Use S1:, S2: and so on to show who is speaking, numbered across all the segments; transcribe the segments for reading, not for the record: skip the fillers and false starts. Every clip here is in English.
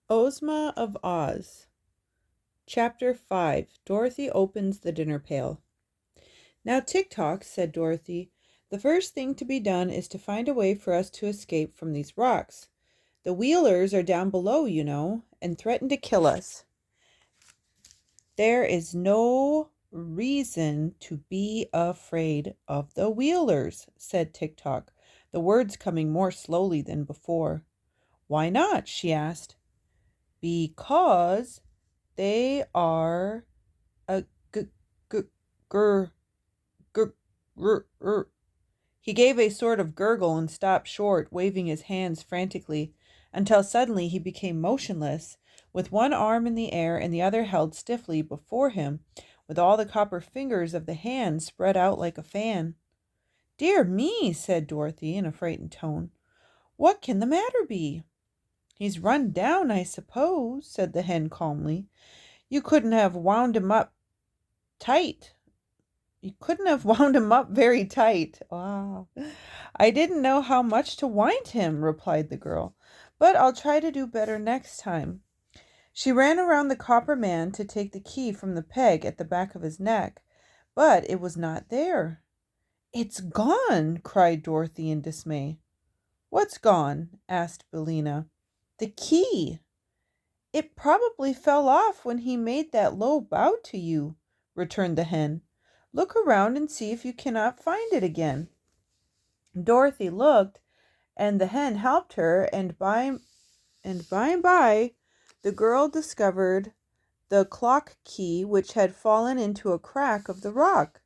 S1: Ozma of Oz. Chapter 5. Dorothy opens the dinner pail. Now, Tick-Tock, said Dorothy, the first thing to be done is to find a way for us to escape from these rocks. The Wheelers are down below, you know, and threaten to kill us. There is no reason to be afraid of the Wheelers, said Tick-Tock, the words coming more slowly than before. Why not? She asked. Because they are a g g gr gr gr gr. He gave a sort of gurgle and stopped short, waving his hands frantically, until suddenly he became motionless, with one arm in the air and the other held stiffly before him, with all the copper fingers of the hand spread out like a fan. Dear me, said Dorothy in a frightened tone. What can the matter be? He's run down, I suppose, said the hen calmly. You couldn't have wound him up tight. You couldn't have wound him up very tight. Wow. I didn't know how much to wind him, replied the girl, but I'll try to do better next time. She ran around the copper man to take the key from the peg at the back of his neck, but it was not there. It's gone, cried Dorothy in dismay. What's gone? Asked Billina. The key. It probably fell off when he made that low bow to you, returned the hen. Look around and see if you cannot find it again. Dorothy looked, and the hen helped her, and by and by the girl discovered the clock key which had fallen into a crack of the rock.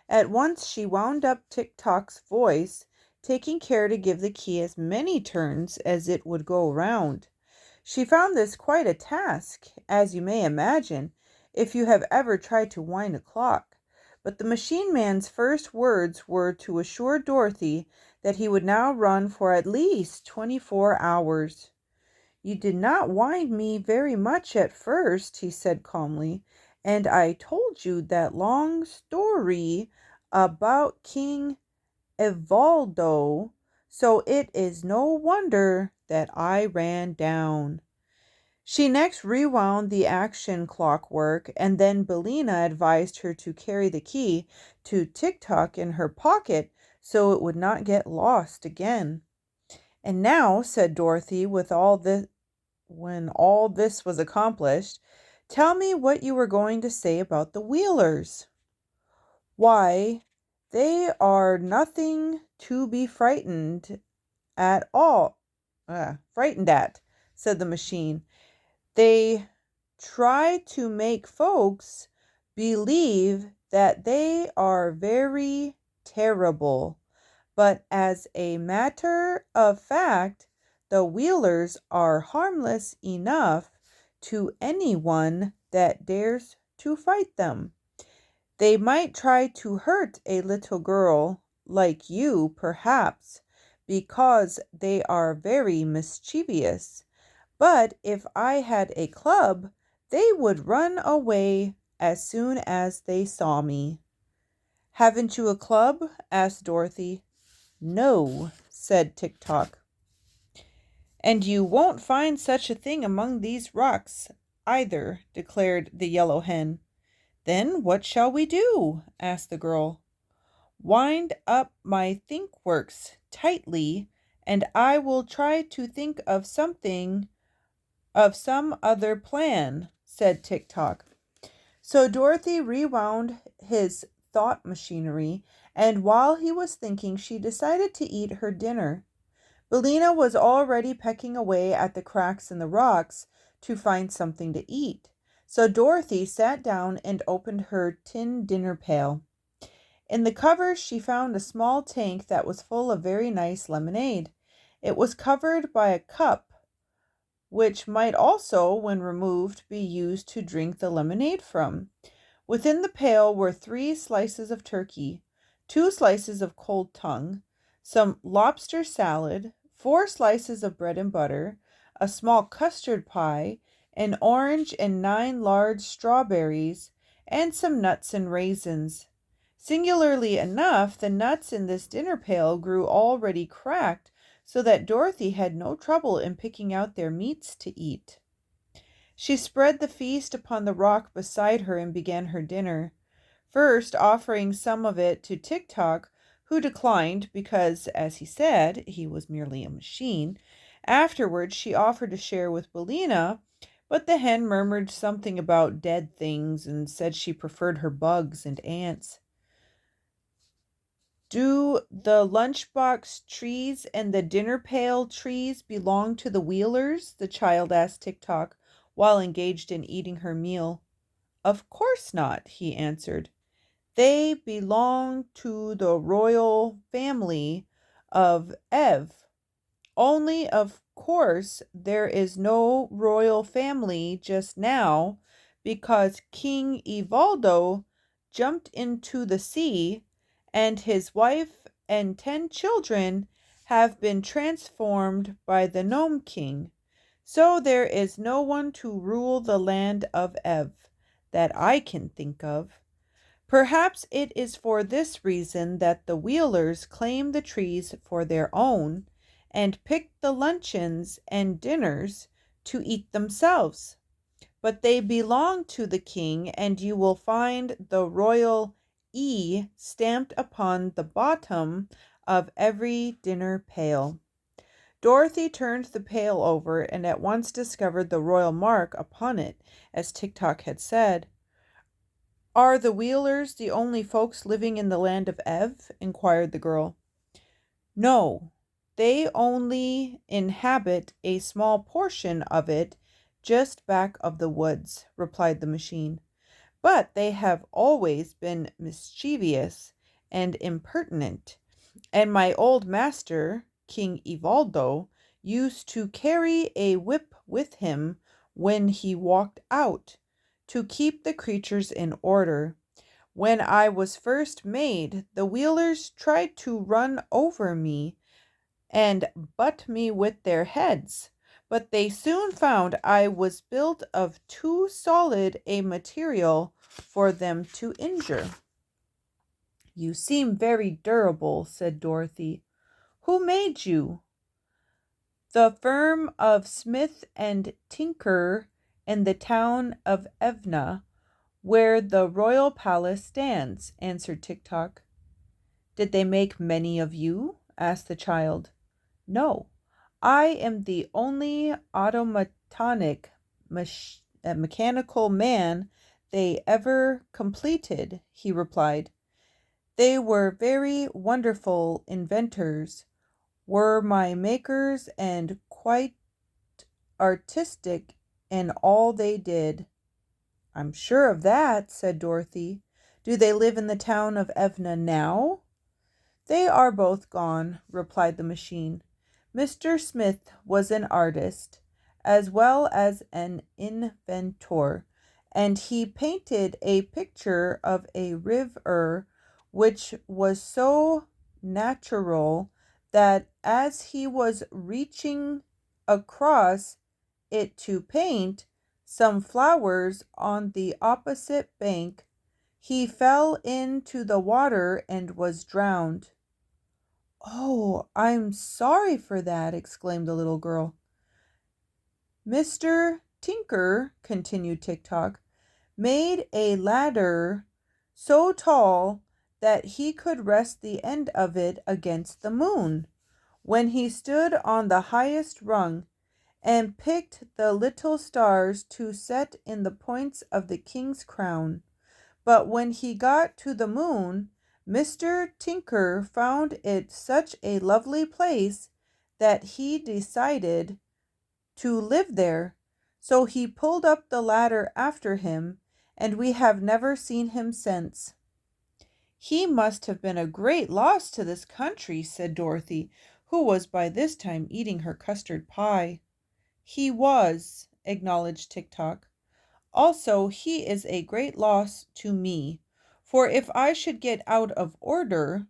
S1: At once she wound up Tick-Tock's voice, taking care to give the key as many turns as it would go round. She found this quite a task, as you may imagine, if you have ever tried to wind a clock. But the machine man's first words were to assure Dorothy that he would now run for at least 24 hours. You did not wind me very much at first, he said calmly, and I told you that long story about King Evoldo, so it is no wonder that I ran down. She next rewound the action clockwork, and then Billina advised her to carry the key to Tick-Tock in her pocket so it would not get lost again. And now, said Dorothy, when all this was accomplished, tell me what you were going to say about the Wheelers. Why, they are nothing to be frightened at all. Frightened at, said the machine. They try to make folks believe that they are very terrible, but as a matter of fact, the Wheelers are harmless enough to anyone that dares to fight them. They might try to hurt a little girl like you, perhaps, because they are very mischievous. But if I had a club, they would run away as soon as they saw me. Haven't you a club? Asked Dorothy. No, said Tick-Tock. And you won't find such a thing among these rocks either, declared the yellow hen. Then what shall we do? Asked the girl. Wind up my think-works tightly, and I will try to think of some other plan, said Tick-Tock. So Dorothy rewound his thought machinery, and while he was thinking, she decided to eat her dinner. Billina was already pecking away at the cracks in the rocks to find something to eat. So Dorothy sat down and opened her tin dinner pail. In the covers she found a small tank that was full of very nice lemonade. It was covered by a cup, which might also, when removed, be used to drink the lemonade from. Within the pail were 3 slices of turkey, 2 slices of cold tongue, some lobster salad, 4 slices of bread and butter, a small custard pie, an orange and 9 large strawberries, and some nuts and raisins. Singularly enough, the nuts in this dinner pail grew already cracked, so that Dorothy had no trouble in picking out their meats to eat. She spread the feast upon the rock beside her and began her dinner, first offering some of it to Tik-Tok, who declined because, as he said, he was merely a machine. Afterwards, she offered to share with Bellina, but the hen murmured something about dead things and said she preferred her bugs and ants. Do the lunchbox trees and the dinner pail trees belong to the Wheelers? The child asked Tik-Tok while engaged in eating her meal. Of course not, he answered. They belong to the royal family of Ev. Only, of course, there is no royal family just now because King Evaldo jumped into the sea and his wife and 10 children have been transformed by the Gnome King. So there is no one to rule the land of Ev that I can think of. Perhaps it is for this reason that the Wheelers claim the trees for their own and pick the luncheons and dinners to eat themselves. But they belong to the king, and you will find the royal E stamped upon the bottom of every dinner pail. Dorothy turned the pail over and at once discovered the royal mark upon it, as Tik-Tok had said. Are the Wheelers the only folks living in the land of Ev? Inquired the girl. No, they only inhabit a small portion of it just back of the woods, replied the machine. But they have always been mischievous and impertinent, and my old master, King Evaldo, used to carry a whip with him when he walked out, to keep the creatures in order. When I was first made, the Wheelers tried to run over me and butt me with their heads, but they soon found I was built of too solid a material for them to injure. You seem very durable, said Dorothy. Who made you? The firm of Smith and Tinker in the town of Evna, where the royal palace stands, answered Tik-Tok. Did they make many of you? Asked the child. No, I am the only automatonic mechanical man they ever completed, he replied. They were very wonderful inventors, were my makers, and quite artistic in all they did. I'm sure of that, said Dorothy. Do they live in the town of Evna now? They are both gone, replied the machine. Mr. Smith was an artist as well as an inventor, and he painted a picture of a river which was so natural that as he was reaching across it to paint some flowers on the opposite bank, he fell into the water and was drowned. Oh, I'm sorry for that, exclaimed the little girl. Mr. Tinker, continued Tik-Tok, made a ladder so tall that he could rest the end of it against the moon when he stood on the highest rung, and picked the little stars to set in the points of the king's crown. But when he got to the moon, Mr. Tinker found it such a lovely place that he decided to live there. So he pulled up the ladder after him, and we have never seen him since. He must have been a great loss to this country, said Dorothy, who was by this time eating her custard pie. He was, acknowledged Tik-Tok. Also, he is a great loss to me, for if I should get out of order,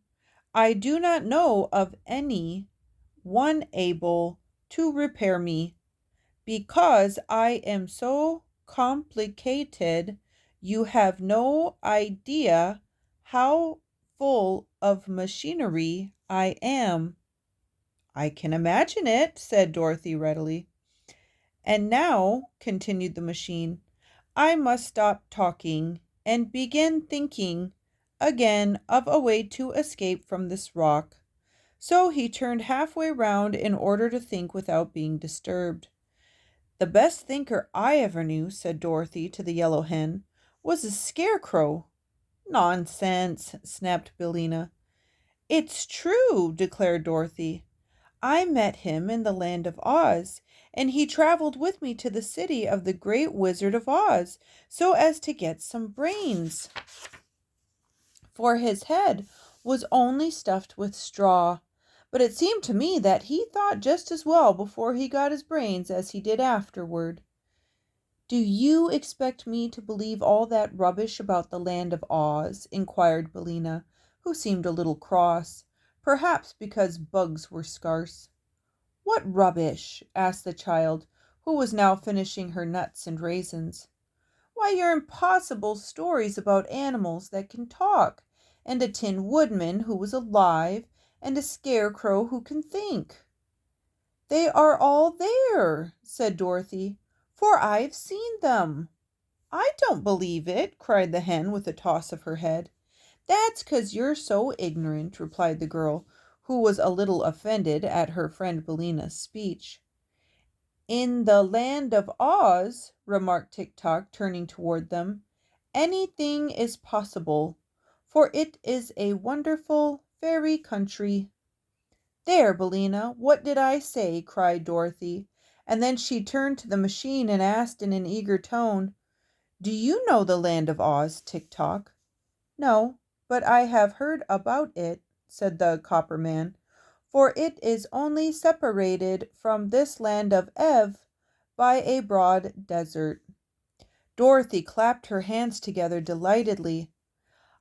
S1: I do not know of any one able to repair me. Because I am so complicated, you have no idea how full of machinery I am. I can imagine it, said Dorothy readily. And now, continued the machine, I must stop talking and begin thinking again of a way to escape from this rock. So he turned halfway round in order to think without being disturbed. The best thinker I ever knew, said Dorothy to the yellow hen, was a scarecrow. Nonsense, snapped Billina. It's true, declared Dorothy. I met him in the land of Oz, and he traveled with me to the city of the great Wizard of Oz so as to get some brains, for his head was only stuffed with straw. But it seemed to me that he thought just as well before he got his brains as he did afterward. Do you expect me to believe all that rubbish about the land of Oz? Inquired Billina, who seemed a little cross, perhaps because bugs were scarce. What rubbish? Asked the child, who was now finishing her nuts and raisins. Why, your impossible stories about animals that can talk, and a Tin Woodman who was alive, and a Scarecrow who can think. They are all there, said Dorothy, for I've seen them. I don't believe it, cried the hen with a toss of her head. That's 'cause you're so ignorant, replied the girl, who was a little offended at her friend Billina's speech. In the land of Oz, remarked Tik-Tok, turning toward them, anything is possible, for it is a wonderful fairy country. There, Billina, what did I say? Cried Dorothy, and then she turned to the machine and asked in an eager tone, Do you know the land of Oz, Tik-Tok? No, but I have heard about it, said the copper man, for it is only separated from this land of Ev by a broad desert. Dorothy clapped her hands together delightedly.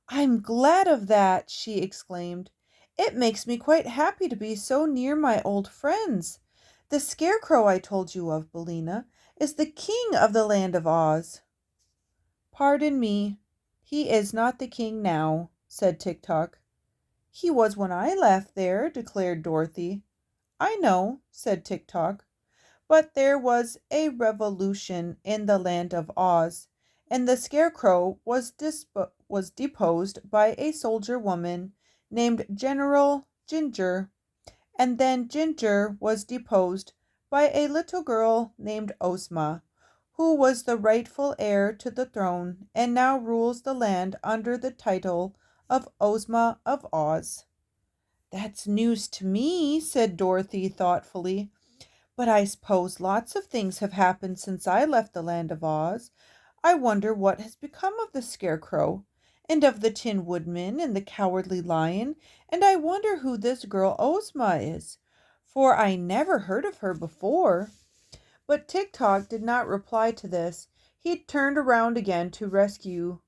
S1: I'm glad of that, she exclaimed. It makes me quite happy to be so near my old friends. The Scarecrow I told you of, Billina, is the king of the land of Oz. Pardon me, he is not the king now, said Tik-Tok. He was when I left there, declared Dorothy. I know, said Tik-Tok, but there was a revolution in the land of Oz, and the Scarecrow was deposed by a soldier woman named General Ginger, and then Ginger was deposed by a little girl named Ozma, who was the rightful heir to the throne and now rules the land under the title of Ozma of Oz. That's news to me, said Dorothy thoughtfully. But I suppose lots of things have happened since I left the land of Oz. I wonder what has become of the Scarecrow, and of the Tin Woodman and the Cowardly Lion, and I wonder who this girl Ozma is, for I never heard of her before. But Tik-Tok did not reply to this. He turned around again to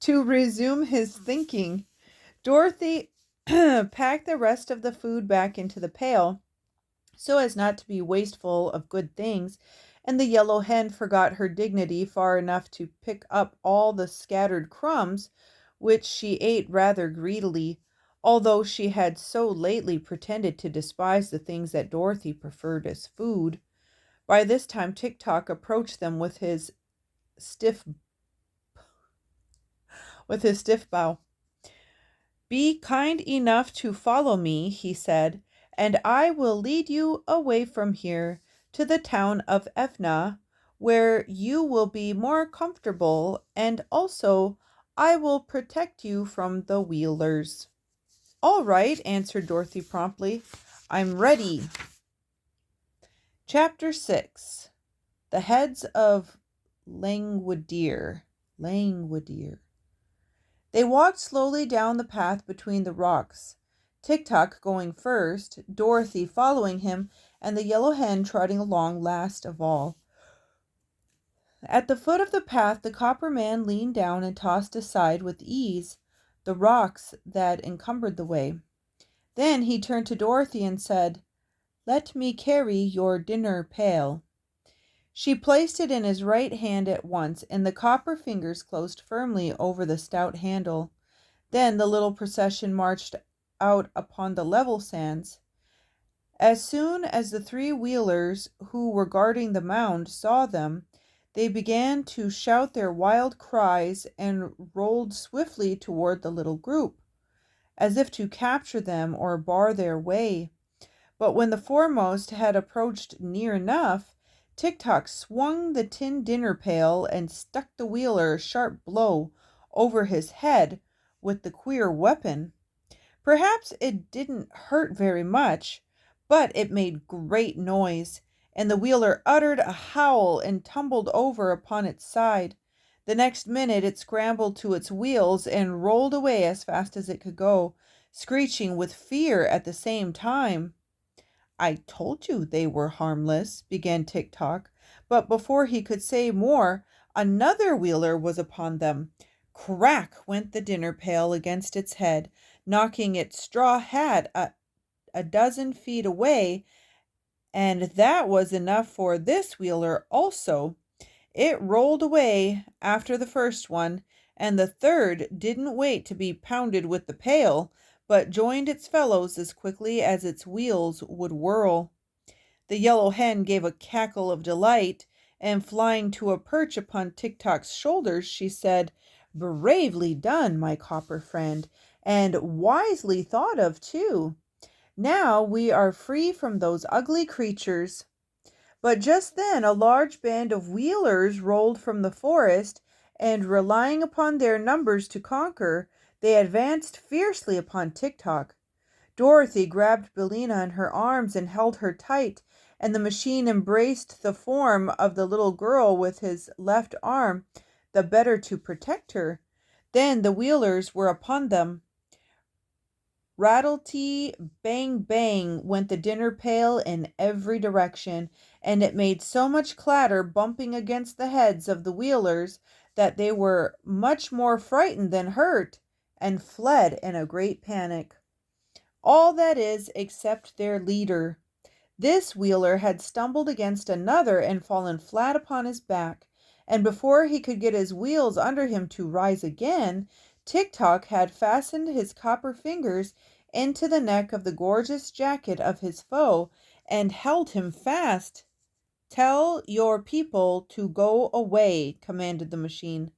S1: to resume his thinking. Dorothy packed the rest of the food back into the pail so as not to be wasteful of good things, and the yellow hen forgot her dignity far enough to pick up all the scattered crumbs, which she ate rather greedily, although she had so lately pretended to despise the things that Dorothy preferred as food. By this time Tik-Tok approached them stiff with his stiff bow. Be kind enough to follow me, he said, and I will lead you away from here to the town of Evna, where you will be more comfortable, and also I will protect you from the Wheelers. All right, answered Dorothy promptly. I'm ready. Chapter 6. The Heads of Langwidere. They walked slowly down the path between the rocks, Tik-Tok going first, Dorothy following him, and the yellow hen trotting along last of all. At the foot of the path the copper man leaned down and tossed aside with ease the rocks that encumbered the way. Then he turned to Dorothy and said, Let me carry your dinner pail. She placed it in his right hand at once, and the copper fingers closed firmly over the stout handle. Then the little procession marched out upon the level sands. As soon as the three wheelers who were guarding the mound saw them, they began to shout their wild cries and rolled swiftly toward the little group, as if to capture them or bar their way. But when the foremost had approached near enough, Tik-Tok swung the tin dinner pail and stuck the wheeler a sharp blow over his head with the queer weapon. Perhaps it didn't hurt very much, but it made great noise, and the wheeler uttered a howl and tumbled over upon its side. The next minute it scrambled to its wheels and rolled away as fast as it could go, screeching with fear at the same time. "I told you they were harmless," began Tik-Tok, but before he could say more, another wheeler was upon them. Crack went the dinner pail against its head, knocking its straw hat a dozen feet away, and that was enough for this wheeler also. It rolled away after the first one, and the third didn't wait to be pounded with the pail, but joined its fellows as quickly as its wheels would whirl. The yellow hen gave a cackle of delight, and flying to a perch upon Tik-Tok's shoulders, she said, "Bravely done, my copper friend, and wisely thought of, too. Now we are free from those ugly creatures." But just then a large band of wheelers rolled from the forest, and relying upon their numbers to conquer, they advanced fiercely upon Tik-Tok. Dorothy grabbed Billina in her arms and held her tight, and the machine embraced the form of the little girl with his left arm, the better to protect her. Then the wheelers were upon them. Rattle-tee, bang, bang went the dinner pail in every direction, and it made so much clatter bumping against the heads of the wheelers that they were much more frightened than hurt, and fled in a great panic. All that is, except their leader. This wheeler had stumbled against another and fallen flat upon his back, and before he could get his wheels under him to rise again, Tik-Tok had fastened his copper fingers into the neck of the gorgeous jacket of his foe and held him fast. "Tell your people to go away," commanded the machine.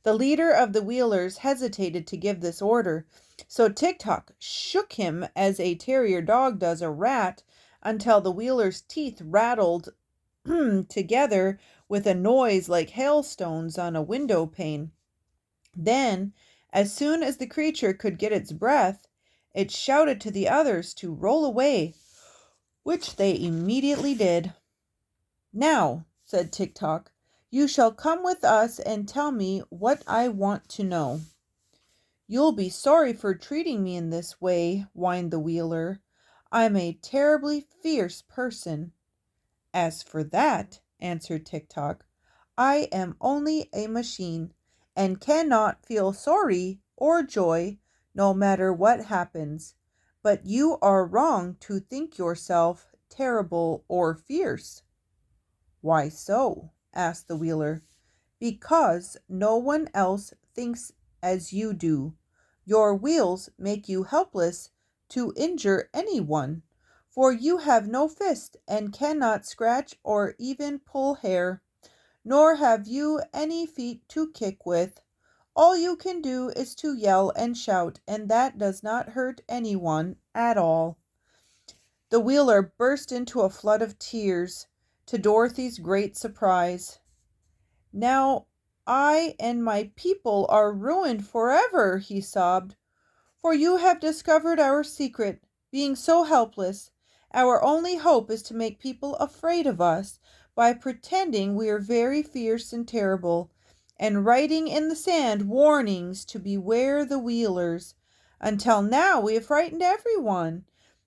S1: The leader of the wheelers hesitated to give this order, so Tik-Tok shook him as a terrier dog does a rat until the wheeler's teeth rattled together with a noise like hailstones on a window pane. Then, as soon as the creature could get its breath, it shouted to the others to roll away, which they immediately did. "Now," said Tik-Tok, "you shall come with us and tell me what I want to know." "You'll be sorry for treating me in this way," whined the wheeler. "I'm a terribly fierce person." "As for that," answered Tik-Tok, "I am only a machine, and cannot feel sorry or joy, no matter what happens. But you are wrong to think yourself terrible or fierce." "Why so?" asked the wheeler. "Because no one else thinks as you do. Your wheels make you helpless to injure anyone, for you have no fist and cannot scratch or even pull hair, nor have you any feet to kick with. All you can do is to yell and shout, and that does not hurt anyone at all." The wheeler burst into a flood of tears, to Dorothy's great surprise. "Now I and my people are ruined forever," he sobbed, "for you have discovered our secret. Being so helpless, our only hope is to make people afraid of us by pretending we are very fierce and terrible, and writing in the sand warnings to beware the wheelers. Until now we have frightened everyone.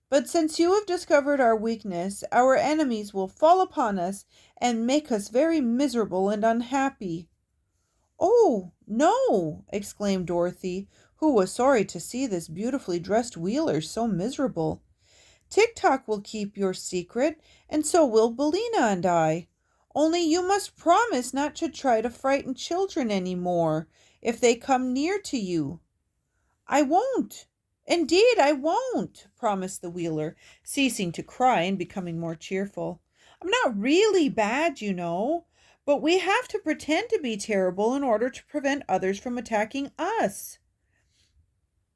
S1: But since you have discovered our weakness, our enemies will fall upon us and make us very miserable and unhappy." "Oh, no!" exclaimed Dorothy, who was sorry to see this beautifully dressed wheeler so miserable. "Tik-Tok will keep your secret, and so will Billina and I. Only you must promise not to try to frighten children any more if they come near to you." "I won't. Indeed, I won't, promised the Wheeler, ceasing to cry and becoming more cheerful. I'm not really bad, you know, but we have to pretend to be terrible in order to prevent others from attacking us.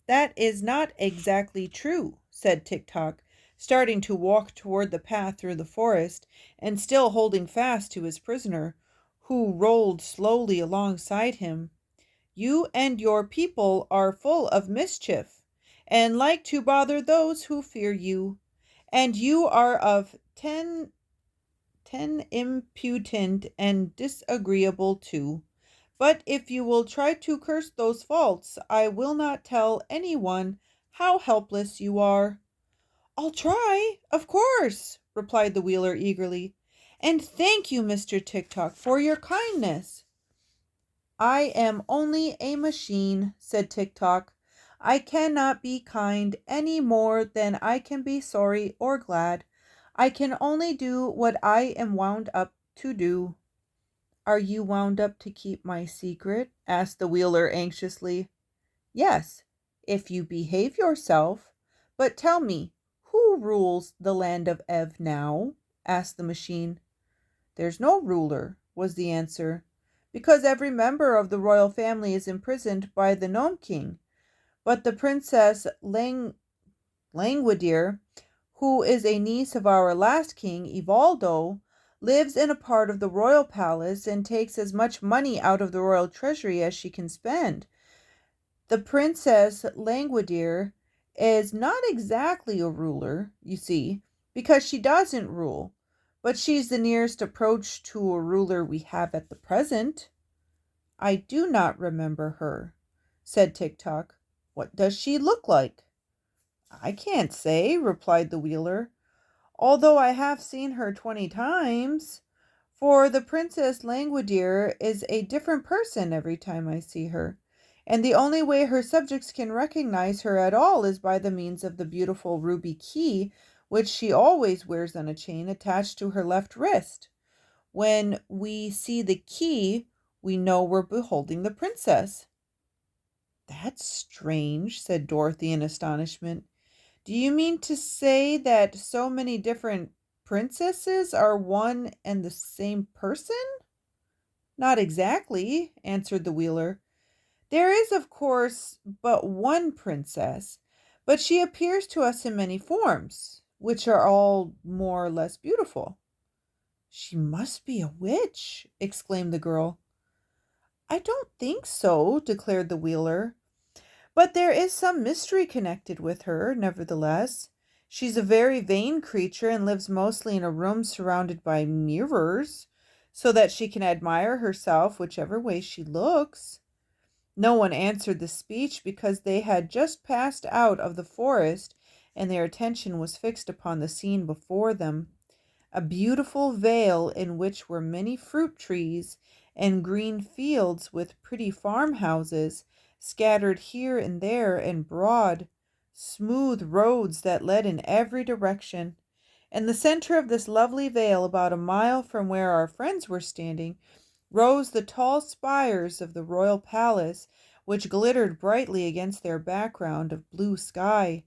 S1: That is not exactly true, said Tik Tok, starting to walk toward the path through the forest and still holding fast to his prisoner, who rolled slowly alongside him. You and your people are full of mischief and like to bother those who fear you, and you are of ten impudent and disagreeable too. But if you will try to curse those faults, I will not tell anyone how helpless you are. I'll try, of course, replied the Wheeler eagerly. And thank you, Mr. TikTok, for your kindness. I am only a machine, said TikTok. I cannot be kind any more than I can be sorry or glad. I can only do what I am wound up to do. Are you wound up to keep my secret? Asked the Wheeler anxiously. Yes, if you behave yourself. But tell me, who rules the land of Ev now? Asked the machine. There's no ruler, was the answer, because every member of the royal family is imprisoned by the Gnome King. But the Princess Languidir, who is a niece of our last king, Evaldo, lives in a part of the royal palace and takes as much money out of the royal treasury as she can spend. The Princess Languidir is not exactly a ruler, you see, because she doesn't rule, but she's the nearest approach to a ruler we have at the present. I do not remember her, said TikTok. What does she look like? I can't say, replied the Wheeler, although I have seen her 20 times. For the Princess Languidir is a different person every time I see her, and the only way her subjects can recognize her at all is by the means of the beautiful ruby key which she always wears on a chain attached to her left wrist. When we see the key, we know we're beholding the princess. That's strange, said Dorothy in astonishment. Do you mean to say that so many different princesses are one and the same person? Not exactly, answered the Wheeler. There is, of course, but one princess, but she appears to us in many forms, which are all more or less beautiful. She must be a witch, exclaimed the girl. I don't think so, declared the Wheeler. But there is some mystery connected with her, nevertheless. She's a very vain creature and lives mostly in a room surrounded by mirrors, so that she can admire herself whichever way she looks. No one answered the speech because they had just passed out of the forest and their attention was fixed upon the scene before them. A beautiful vale in which were many fruit trees and green fields with pretty farmhouses scattered here and there and broad, smooth roads that led in every direction. In the center of this lovely vale, about a mile from where our friends were standing, rose the tall spires of the royal palace, which glittered brightly against their background of blue sky.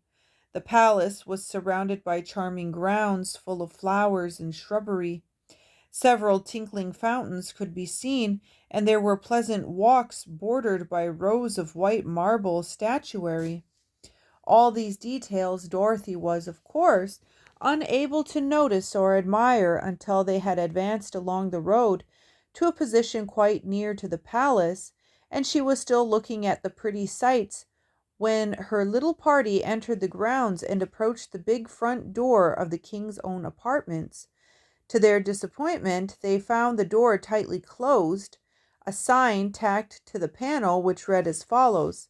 S1: The palace was surrounded by charming grounds full of flowers and shrubbery. Several tinkling fountains could be seen, and there were pleasant walks bordered by rows of white marble statuary. All these details Dorothy was, of course, unable to notice or admire until they had advanced along the road to a position quite near to the palace, and she was still looking at the pretty sights when her little party entered the grounds and approached the big front door of the king's own apartments. To their disappointment, they found the door tightly closed, a sign tacked to the panel which read as follows: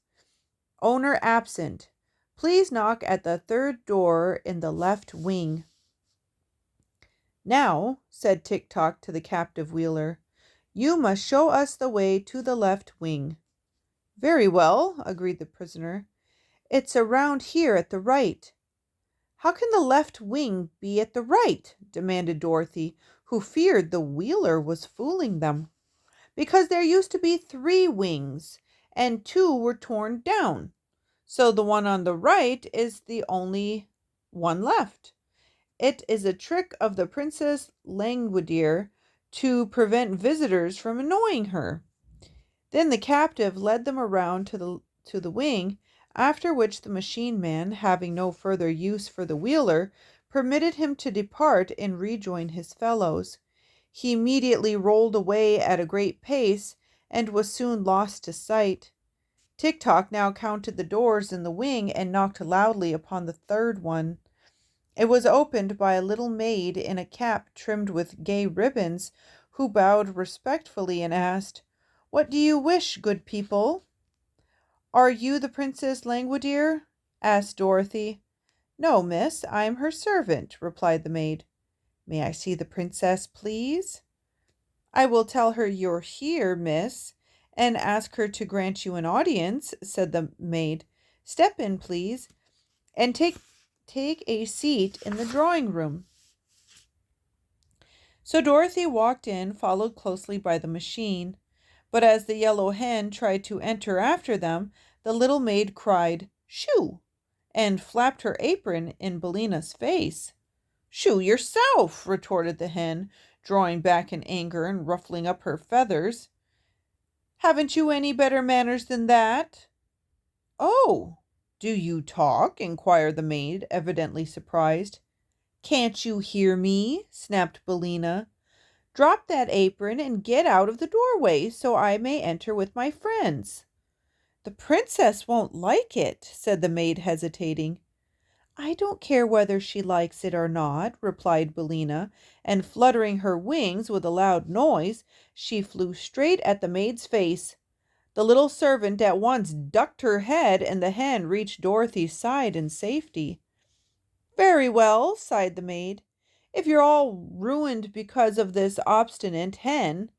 S1: Owner absent. Please knock at the third door in the left wing. Now, said Tik-Tok to the captive Wheeler, you must show us the way to the left wing. Very well, agreed the prisoner. It's around here at the right. How can the left wing be at the right? Demanded Dorothy, who feared the Wheeler was fooling them. Because there used to be 3 wings, and 2 were torn down. So the one on the right is the only one left. It is a trick of the Princess Langwidere to prevent visitors from annoying her. Then the captive led them around to the wing, after which the machine man, having no further use for the wheeler, permitted him to depart and rejoin his fellows. He immediately rolled away at a great pace and was soon lost to sight. Tik-Tok now counted the doors in the wing and knocked loudly upon the third one. It was opened by a little maid in a cap trimmed with gay ribbons, who bowed respectfully and asked, "What do you wish, good people?" "Are you the Princess Langwidere?" asked Dorothy. "No, miss, I am her servant," replied the maid. "May I see the princess, please?" "I will tell her you're here, miss, and ask her to grant you an audience," said the maid. "Step in, please, and take a seat in the drawing room." So Dorothy walked in, followed closely by the machine. But as the yellow hen tried to enter after them, the little maid cried, "Shoo!" and flapped her apron in Billina's face. "Shoo yourself!" retorted the hen, drawing back in anger and ruffling up her feathers. "Haven't you any better manners than that?" "Oh, do you talk?" inquired the maid, evidently surprised. "Can't you hear me?" snapped Billina. "Drop that apron and get out of the doorway so I may enter with my friends." "The princess won't like it," said the maid, hesitating. "I don't care whether she likes it or not," replied Billina, and fluttering her wings with a loud noise, she flew straight at the maid's face. The little servant at once ducked her head, and the hen reached Dorothy's side in safety. "Very well," sighed the maid. "If you're all ruined because of this obstinate hen,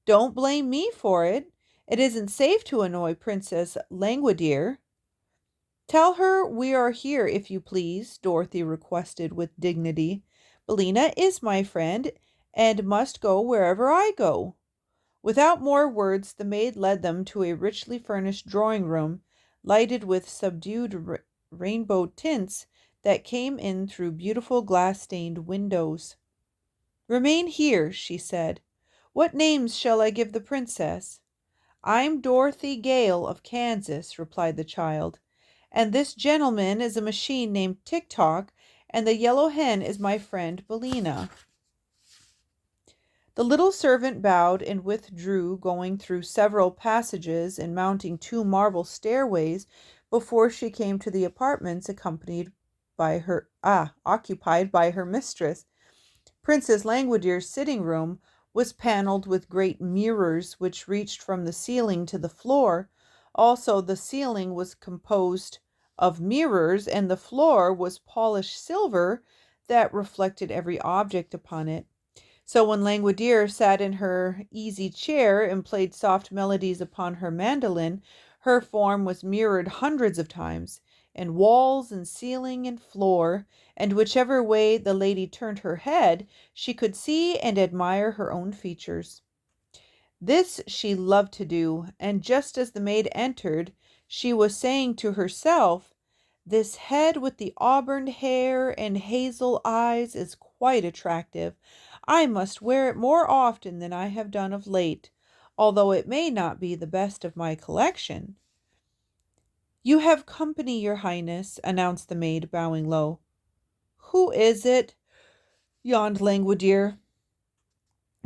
S1: don't blame me for it. It isn't safe to annoy Princess Langwidere." "Tell her we are here, if you please," Dorothy requested with dignity. "Billina is my friend and must go wherever I go." Without more words, the maid led them to a richly furnished drawing room, lighted with subdued rainbow tints that came in through beautiful glass-stained windows. "Remain here," she said. "What names shall I give the princess?" "I'm Dorothy Gale of Kansas," replied the child. "And this gentleman is a machine named Tik-Tok, and the yellow hen is my friend Billina." The little servant bowed and withdrew, going through several passages and mounting 2 marble stairways before she came to the apartments occupied by her mistress. Princess Langwidere's sitting room was paneled with great mirrors which reached from the ceiling to the floor. Also, the ceiling was composed of mirrors, and the floor was polished silver that reflected every object upon it. So when Langwidere sat in her easy chair and played soft melodies upon her mandolin, her form was mirrored hundreds of times, in walls and ceiling and floor, and whichever way the lady turned her head, she could see and admire her own features. This she loved to do, and just as the maid entered, she was saying to herself, "This head with the auburn hair and hazel eyes is quite attractive. I must wear it more often than I have done of late, although it may not be the best of my collection." "You have company, your highness," announced the maid, bowing low. "Who is it?" yawned Langwidere.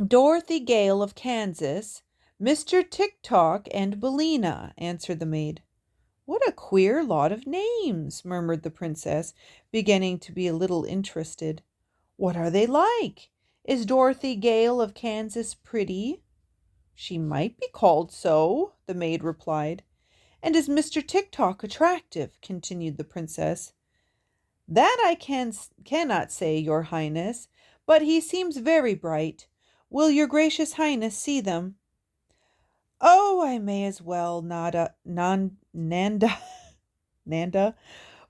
S1: "Dorothy Gale of Kansas, Mr. Tik-Tok, and Billina," answered the maid. "What a queer lot of names," murmured the princess, beginning to be a little interested. "What are they like? Is Dorothy Gale of Kansas pretty?" "She might be called so," the maid replied. "And is Mr. Tik-Tok attractive?" continued the princess. "That I cannot say, your highness, but he seems very bright. Will your gracious highness see them?" "Oh, I may as well, Nanda,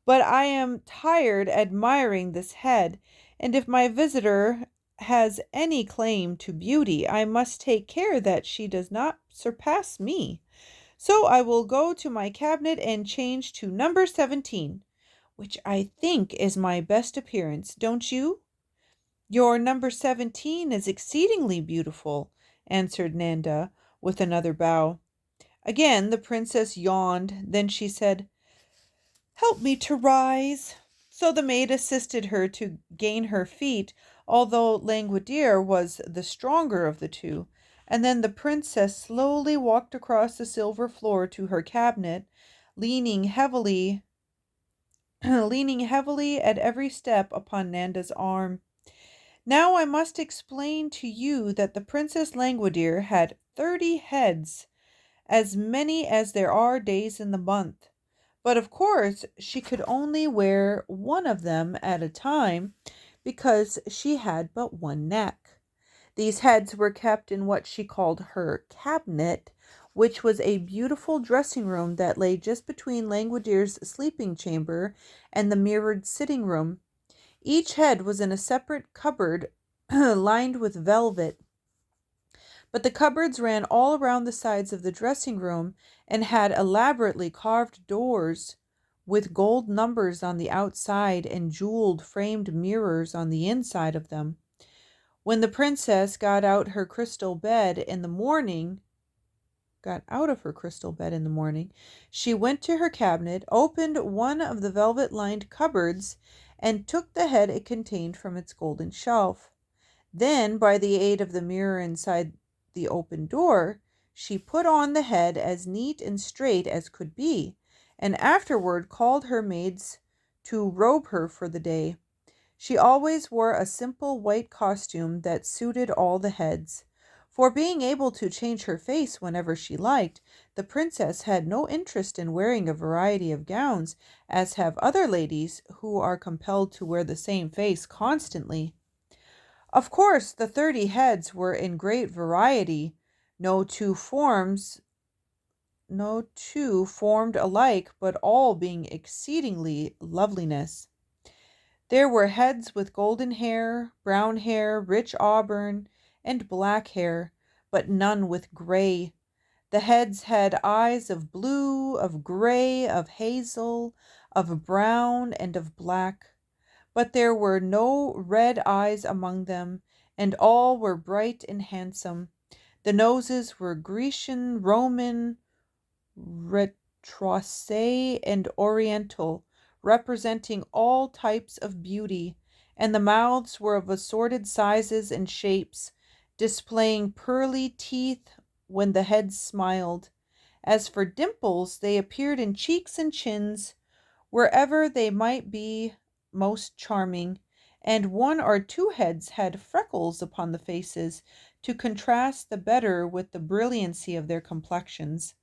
S1: but I am tired admiring this head, and if my visitor has any claim to beauty, I must take care that she does not surpass me. So I will go to my cabinet and change to number 17, which I think is my best appearance, don't you? Your number 17 is exceedingly beautiful, answered Nanda, with another bow. Again the princess yawned. Then she said, Help me to rise. So the maid assisted her to gain her feet, although Langwidere was the stronger of the two, and then the princess slowly walked across the silver floor to her cabinet, leaning heavily leaning heavily at every step upon Nanda's arm. Now I must explain to you that the Princess Langwidere had 30 heads, as many as there are days in the month. But of course, she could only wear one of them at a time because she had but one neck. These heads were kept in what she called her cabinet, which was a beautiful dressing room that lay just between Langwidere's sleeping chamber and the mirrored sitting room. Each head was in a separate cupboard lined with velvet, but the cupboards ran all around the sides of the dressing room and had elaborately carved doors with gold numbers on the outside and jeweled framed mirrors on the inside of them. When the princess got out of her crystal bed in the morning, she went to her cabinet, opened one of the velvet-lined cupboards, and took the head it contained from its golden shelf. Then, by the aid of the mirror inside the open door, she put on the head as neat and straight as could be, and afterward called her maids to robe her for the day. She always wore a simple white costume that suited all the heads. For being able to change her face whenever she liked, the princess had no interest in wearing a variety of gowns, as have other ladies who are compelled to wear the same face constantly. Of course, the 30 heads were in great variety, no two formed alike, but all being exceedingly loveliness. There were heads with golden hair, brown hair, rich auburn, and black hair, but none with gray. The heads had eyes of blue, of gray, of hazel, of brown, and of black. But there were no red eyes among them, and all were bright and handsome. The noses were Grecian, Roman, retroussé, and oriental, representing all types of beauty, and the mouths were of assorted sizes and shapes, displaying pearly teeth when the heads smiled. As for dimples, they appeared in cheeks and chins, wherever they might be most charming, and one or two heads had freckles upon the faces to contrast the better with the brilliancy of their complexions.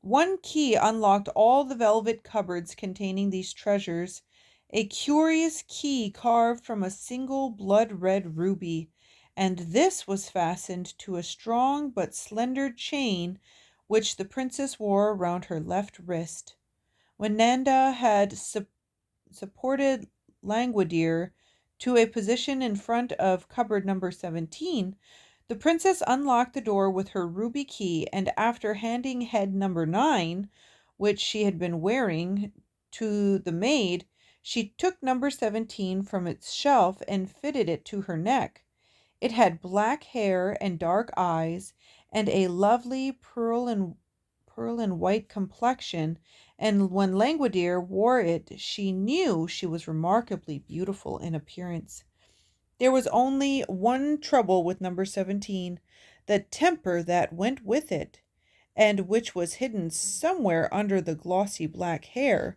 S1: One key unlocked all the velvet cupboards containing these treasures, a curious key carved from a single blood-red ruby, and this was fastened to a strong but slender chain which the princess wore around her left wrist. When Nanda had supported Langwidere to a position in front of cupboard number 17, the princess unlocked the door with her ruby key, and after handing head number 9, which she had been wearing, to the maid, she took number 17 from its shelf and fitted it to her neck. It had black hair and dark eyes, and a lovely pearl and white complexion, and when Langwidere wore it, she knew she was remarkably beautiful in appearance. There was only one trouble with number 17, the temper that went with it, and which was hidden somewhere under the glossy black hair,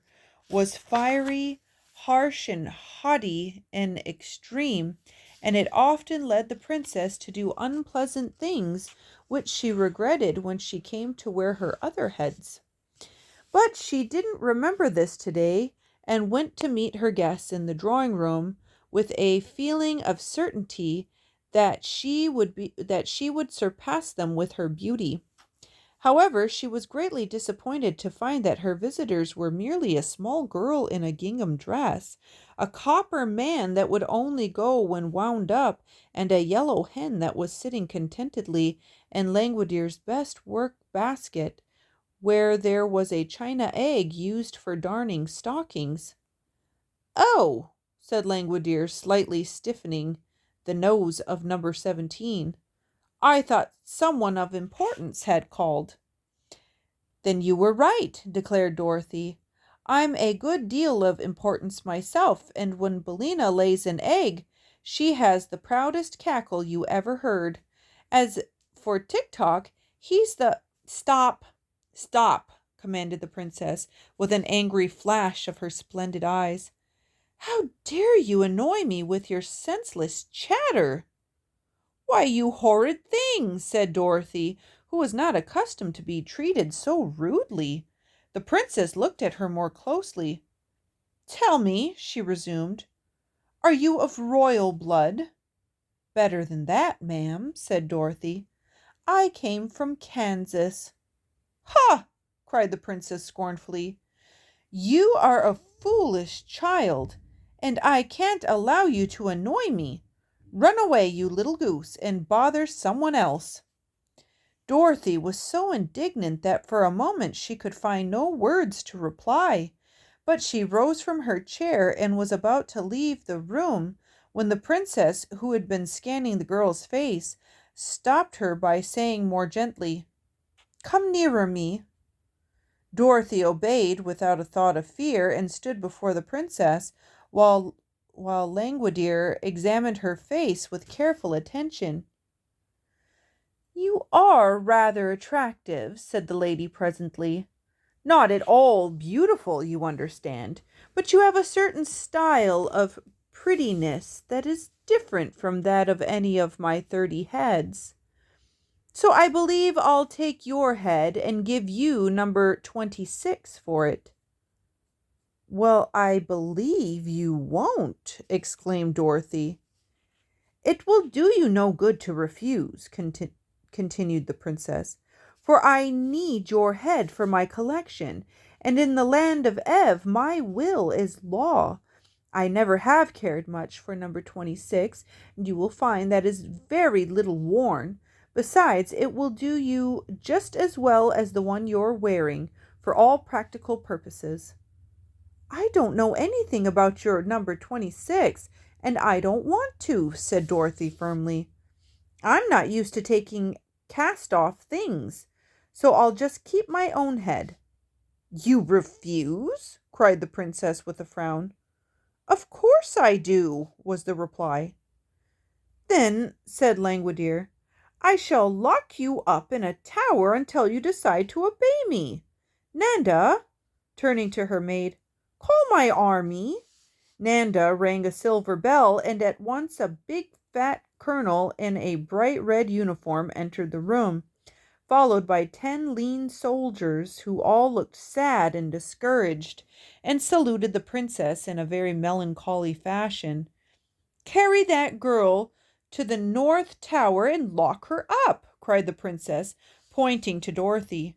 S1: was fiery, harsh, and haughty in extreme, and it often led the princess to do unpleasant things which she regretted when she came to wear her other heads. But she didn't remember this today, and went to meet her guests in the drawing room with a feeling of certainty that she would surpass them with her beauty. However, she was greatly disappointed to find that her visitors were merely a small girl in a gingham dress, a copper man that would only go when wound up, and a yellow hen that was sitting contentedly in Langwidere's best work basket, where there was a china egg used for darning stockings. Oh, said Languideer, slightly stiffening the nose of number 17. I thought someone of importance had called. Then you were right, declared Dorothy. I'm a good deal of importance myself, and when Bellina lays an egg, she has the proudest cackle you ever heard. As for Tik-Tok, he's the— Stop! Stop! Commanded the princess, with an angry flash of her splendid eyes. How dare you annoy me with your senseless chatter? Why, you horrid thing, said Dorothy, who was not accustomed to be treated so rudely. The princess looked at her more closely. Tell me, she resumed, are you of royal blood? Better than that, ma'am, said Dorothy. I came from Kansas. Ha! cried the princess scornfully. You are a foolish child, and I can't allow you to annoy me. Run away, you little goose, and bother someone else. Dorothy was so indignant that for a moment she could find no words to reply, but she rose from her chair and was about to leave the room when the princess, who had been scanning the girl's face, stopped her by saying more gently, Come nearer me. Dorothy obeyed without a thought of fear and stood before the princess while Languideer examined her face with careful attention. You are rather attractive, said the lady presently. Not at all beautiful, you understand, but you have a certain style of prettiness that is different from that of any of my 30 heads. So I believe I'll take your head and give you number 26 for it. Well, I believe you won't, exclaimed Dorothy. It will do you no good to refuse, continued the princess, for I need your head for my collection, and in the land of Ev my will is law. I never have cared much for number 26, and you will find that is very little worn. Besides, it will do you just as well as the one you're wearing, for all practical purposes. I don't know anything about your number 26, and I don't want to, said Dorothy firmly. I'm not used to taking cast-off things, so I'll just keep my own head. You refuse? Cried the princess with a frown. Of course I do, was the reply. Then, said Languideer, I shall lock you up in a tower until you decide to obey me. Nanda, turning to her maid, call my army. Nanda rang a silver bell, and at once a big fat colonel in a bright red uniform entered the room, followed by 10 lean soldiers who all looked sad and discouraged, and saluted the princess in a very melancholy fashion. Carry that girl to the North Tower and lock her up, cried the princess, pointing to Dorothy.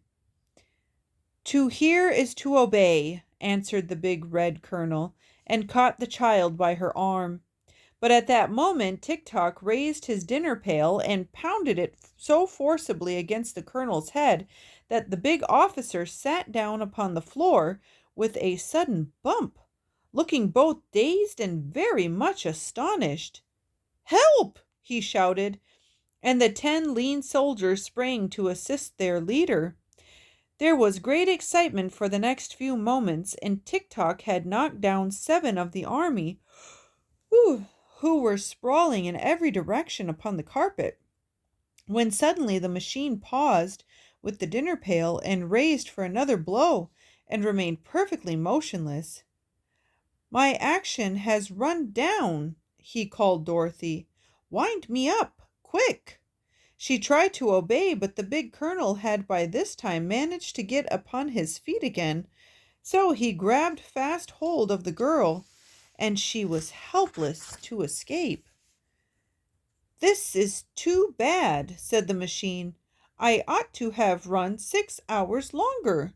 S1: To hear is to obey, answered the big red colonel, and caught the child by her arm. But at that moment Tik-Tok raised his dinner pail and pounded it so forcibly against the colonel's head that the big officer sat down upon the floor with a sudden bump, looking both dazed and very much astonished. Help! He shouted, and the 10 lean soldiers sprang to assist their leader. There was great excitement for the next few moments, and Tik-Tok had knocked down 7 of the army, who were sprawling in every direction upon the carpet, when suddenly the machine paused with the dinner pail and raised for another blow and remained perfectly motionless. My action has run down, he called Dorothy. Wind me up, quick! She tried to obey, but the big colonel had by this time managed to get upon his feet again, so he grabbed fast hold of the girl, and she was helpless to escape. This is too bad, said the machine. I ought to have run 6 hours longer,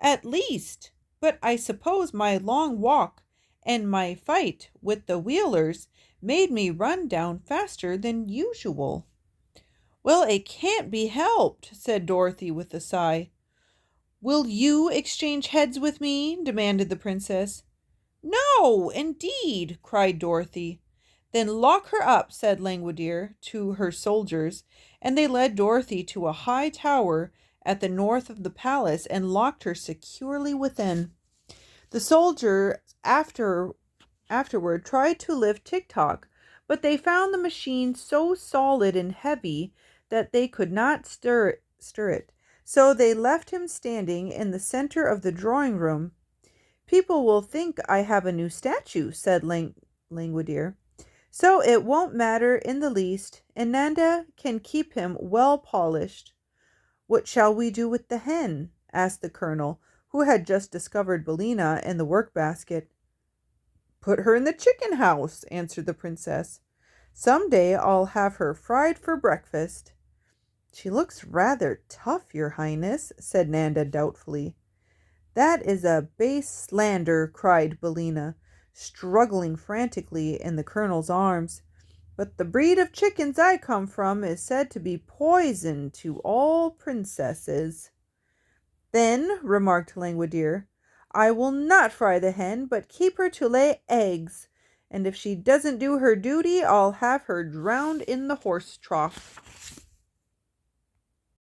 S1: at least, but I suppose my long walk and my fight with the wheelers made me run down faster than usual. Well, it can't be helped, said Dorothy with a sigh. Will you exchange heads with me? Demanded the princess. No, indeed, cried Dorothy. Then lock her up, said Langwidere to her soldiers, and they led Dorothy to a high tower at the north of the palace and locked her securely within. The soldier afterward tried to lift Tik-Tok, but they found the machine so solid and heavy that they could not stir it. So they left him standing in the center of the drawing room. People will think I have a new statue, said Langwidere. So it won't matter in the least, and Nanda can keep him well polished. What shall we do with the hen? Asked the colonel, who had just discovered Billina in the workbasket. Put her in the chicken house, answered the princess. Some day I'll have her fried for breakfast. She looks rather tough, your highness, said Nanda doubtfully. That is a base slander, cried Billina, struggling frantically in the colonel's arms. But the breed of chickens I come from is said to be poison to all princesses. Then, remarked Langwidere, I will not fry the hen, but keep her to lay eggs, and if she doesn't do her duty, I'll have her drowned in the horse trough.